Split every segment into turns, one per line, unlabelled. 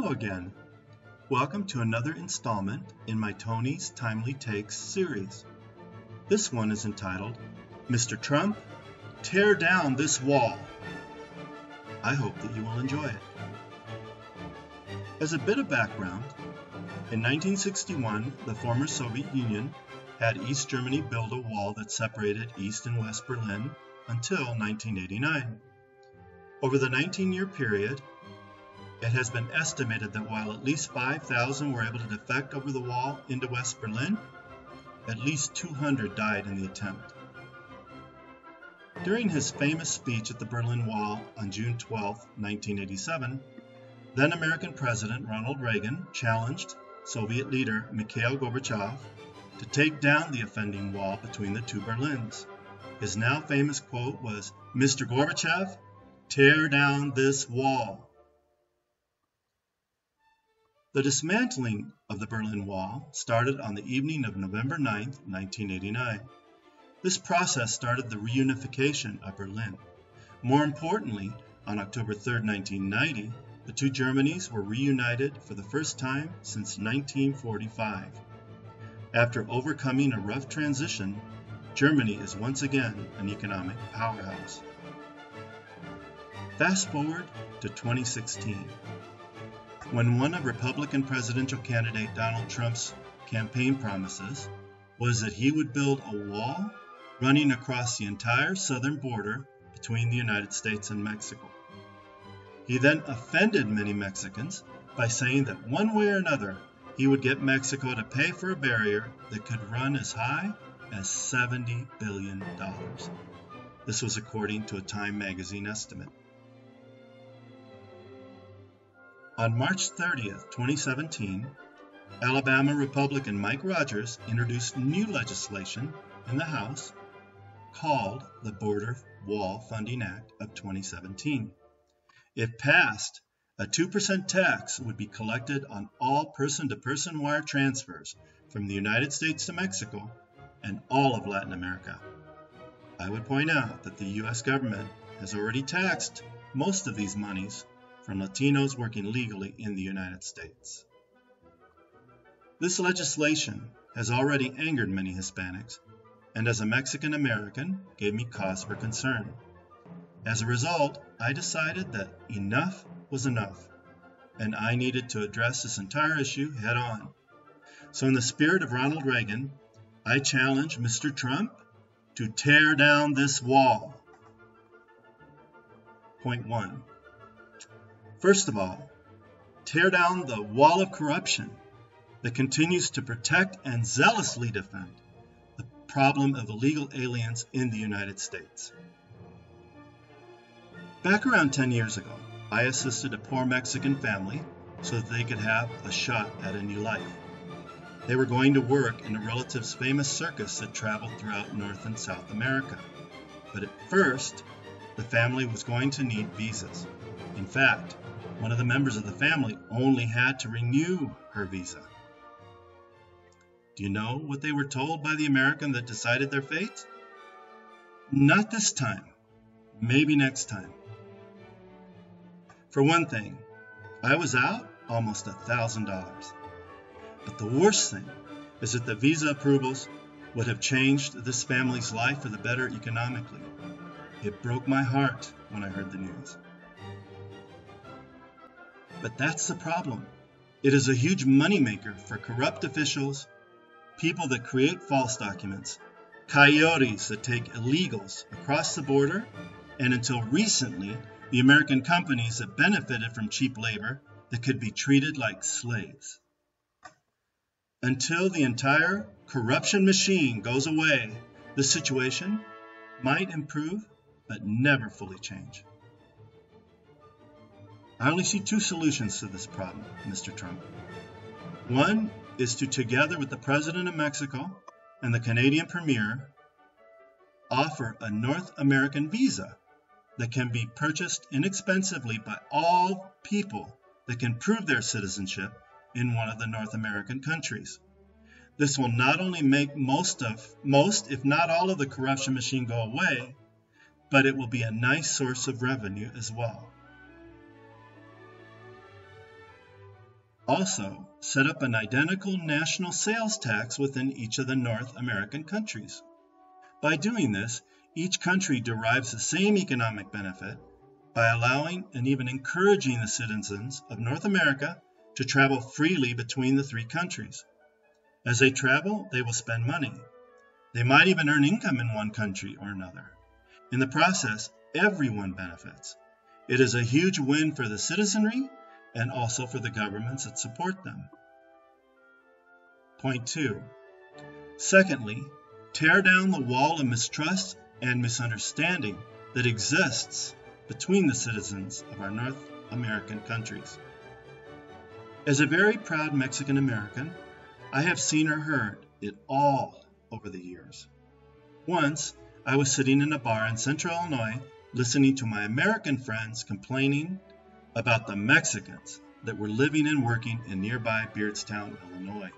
Hello again. Welcome to another installment in my Tony's Timely Takes series. This one is entitled, Mr. Trump, Tear Down This Wall. I hope that you will enjoy it. As a bit of background, in 1961, the former Soviet Union had East Germany build a wall that separated East and West Berlin until 1989. Over the 19-year period, it has been estimated that while at least 5,000 were able to defect over the wall into West Berlin, at least 200 died in the attempt. During his famous speech at the Berlin Wall on June 12, 1987, then American President Ronald Reagan challenged Soviet leader Mikhail Gorbachev to take down the offending wall between the two Berlins. His now famous quote was, "Mr. Gorbachev, tear down this wall." The dismantling of the Berlin Wall started on the evening of November 9, 1989. This process started the reunification of Berlin. More importantly, on October 3, 1990, the two Germanys were reunited for the first time since 1945. After overcoming a rough transition, Germany is once again an economic powerhouse. Fast forward to 2016. When one of Republican presidential candidate Donald Trump's campaign promises was that he would build a wall running across the entire southern border between the United States and Mexico. He then offended many Mexicans by saying that one way or another he would get Mexico to pay for a barrier that could run as high as $70 billion. This was according to a Time magazine estimate. On March 30, 2017, Alabama Republican Mike Rogers introduced new legislation in the House called the Border Wall Funding Act of 2017. If passed, a 2% tax would be collected on all person-to-person wire transfers from the United States to Mexico and all of Latin America. I would point out that the U.S. government has already taxed most of these monies from Latinos working legally in the United States. This legislation has already angered many Hispanics, and as a Mexican American, gave me cause for concern. As a result, I decided that enough was enough, and I needed to address this entire issue head on. So in the spirit of Ronald Reagan, I challenge Mr. Trump to tear down this wall. Point 1. First of all, tear down the wall of corruption that continues to protect and zealously defend the problem of illegal aliens in the United States. Back around 10 years ago, I assisted a poor Mexican family so that they could have a shot at a new life. They were going to work in a relative's famous circus that traveled throughout North and South America. But at first, the family was going to need visas. In fact, one of the members of the family only had to renew her visa. Do you know what they were told by the American that decided their fate? Not this time. Maybe next time. For one thing, I was out almost $1,000. But the worst thing is that the visa approvals would have changed this family's life for the better economically. It broke my heart when I heard the news. But that's the problem. It is a huge moneymaker for corrupt officials, people that create false documents, coyotes that take illegals across the border, and until recently, the American companies that benefited from cheap labor that could be treated like slaves. Until the entire corruption machine goes away, the situation might improve, but never fully change. I only see two solutions to this problem, Mr. Trump. One is to, together with the President of Mexico and the Canadian Premier, offer a North American visa that can be purchased inexpensively by all people that can prove their citizenship in one of the North American countries. This will not only make most, if not all, of the corruption machine go away, but it will be a nice source of revenue as well. also set up an identical national sales tax within each of the North American countries. By doing this, each country derives the same economic benefit by allowing and even encouraging the citizens of North America to travel freely between the three countries. As they travel, they will spend money. They might even earn income in one country or another. In the process, everyone benefits. It is a huge win for the citizenry and also for the governments that support them. Point 2. Secondly, tear down the wall of mistrust and misunderstanding that exists between the citizens of our North American countries. As a very proud Mexican American, I have seen or heard it all over the years. Once, I was sitting in a bar in Central Illinois listening to my American friends complaining about the Mexicans that were living and working in nearby Beardstown, Illinois.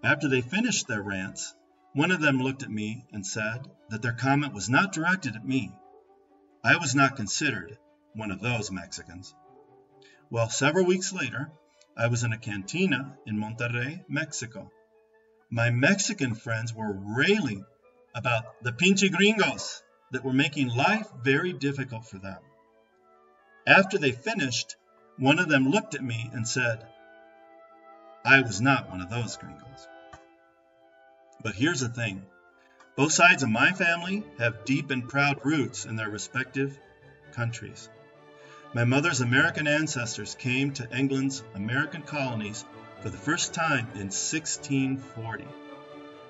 After they finished their rants, one of them looked at me and said that their comment was not directed at me. I was not considered one of those Mexicans. Well, several weeks later, I was in a cantina in Monterrey, Mexico. My Mexican friends were railing about the pinche gringos that were making life very difficult for them. After they finished, one of them looked at me and said, I was not one of those gringos. But here's the thing. Both sides of my family have deep and proud roots in their respective countries. My mother's American ancestors came to England's American colonies for the first time in 1640.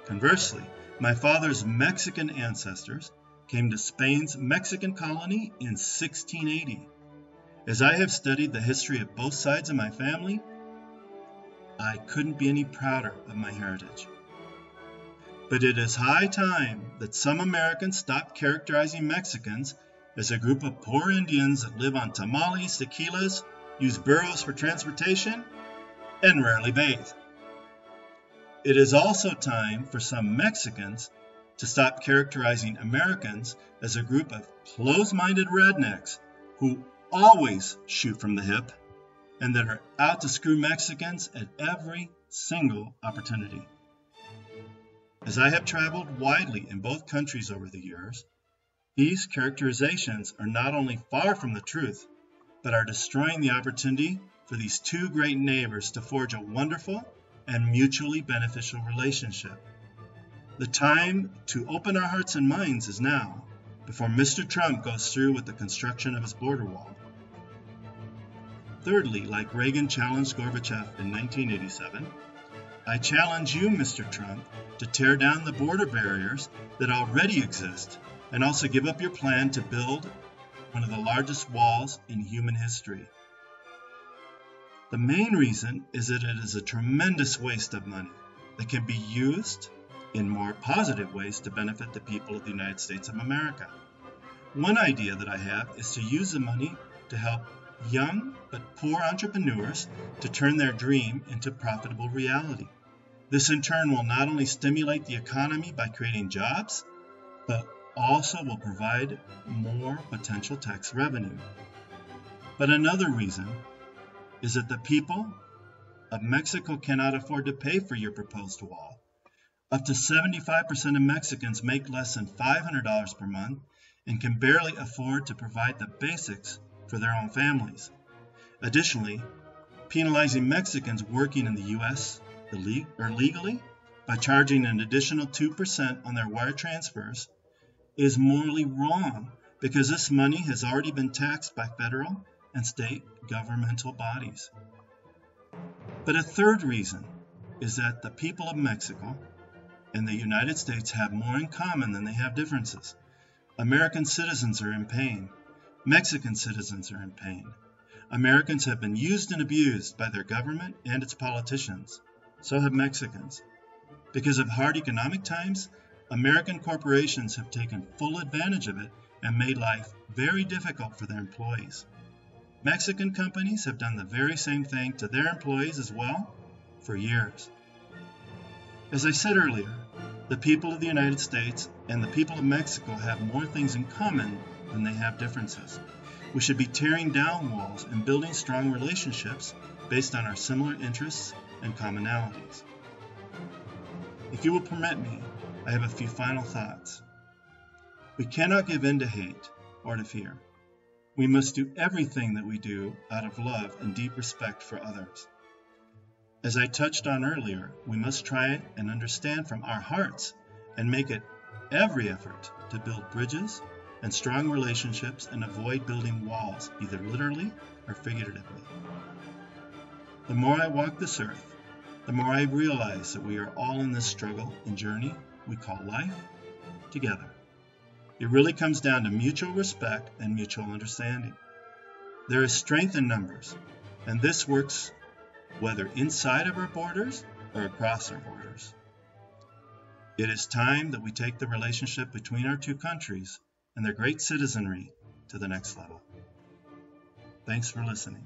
Conversely, my father's Mexican ancestors came to Spain's Mexican colony in 1680. As I have studied the history of both sides of my family, I couldn't be any prouder of my heritage. But it is high time that some Americans stop characterizing Mexicans as a group of poor Indians that live on tamales, tequilas, use burros for transportation, and rarely bathe. It is also time for some Mexicans to stop characterizing Americans as a group of close-minded rednecks who always shoot from the hip and that are out to screw Mexicans at every single opportunity. As I have traveled widely in both countries over the years, these characterizations are not only far from the truth, but are destroying the opportunity for these two great neighbors to forge a wonderful and mutually beneficial relationship. The time to open our hearts and minds is now, before Mr. Trump goes through with the construction of his border wall. Thirdly, like Reagan challenged Gorbachev in 1987, I challenge you, Mr. Trump, to tear down the border barriers that already exist and also give up your plan to build one of the largest walls in human history. The main reason is that it is a tremendous waste of money that can be used in more positive ways to benefit the people of the United States of America. One idea that I have is to use the money to help young but poor entrepreneurs to turn their dream into profitable reality. This in turn will not only stimulate the economy by creating jobs, but also will provide more potential tax revenue. But another reason is that the people of Mexico cannot afford to pay for your proposed wall. Up to 75% of Mexicans make less than $500 per month and can barely afford to provide the basics for their own families. Additionally, penalizing Mexicans working in the U.S. illegally by charging an additional 2% on their wire transfers is morally wrong because this money has already been taxed by federal and state governmental bodies. But a third reason is that the people of Mexico and the United States have more in common than they have differences. American citizens are in pain. Mexican citizens are in pain. Americans have been used and abused by their government and its politicians. So have Mexicans. Because of hard economic times, American corporations have taken full advantage of it and made life very difficult for their employees. Mexican companies have done the very same thing to their employees as well for years. As I said earlier, the people of the United States and the people of Mexico have more things in common than they have differences. We should be tearing down walls and building strong relationships based on our similar interests and commonalities. If you will permit me, I have a few final thoughts. We cannot give in to hate or to fear. We must do everything that we do out of love and deep respect for others. As I touched on earlier, we must try and understand from our hearts and make it every effort to build bridges and strong relationships and avoid building walls, either literally or figuratively. The more I walk this earth, the more I realize that we are all in this struggle and journey we call life together. It really comes down to mutual respect and mutual understanding. There is strength in numbers, and this works whether inside of our borders or across our borders. It is time that we take the relationship between our two countries and their great citizenry to the next level. Thanks for listening.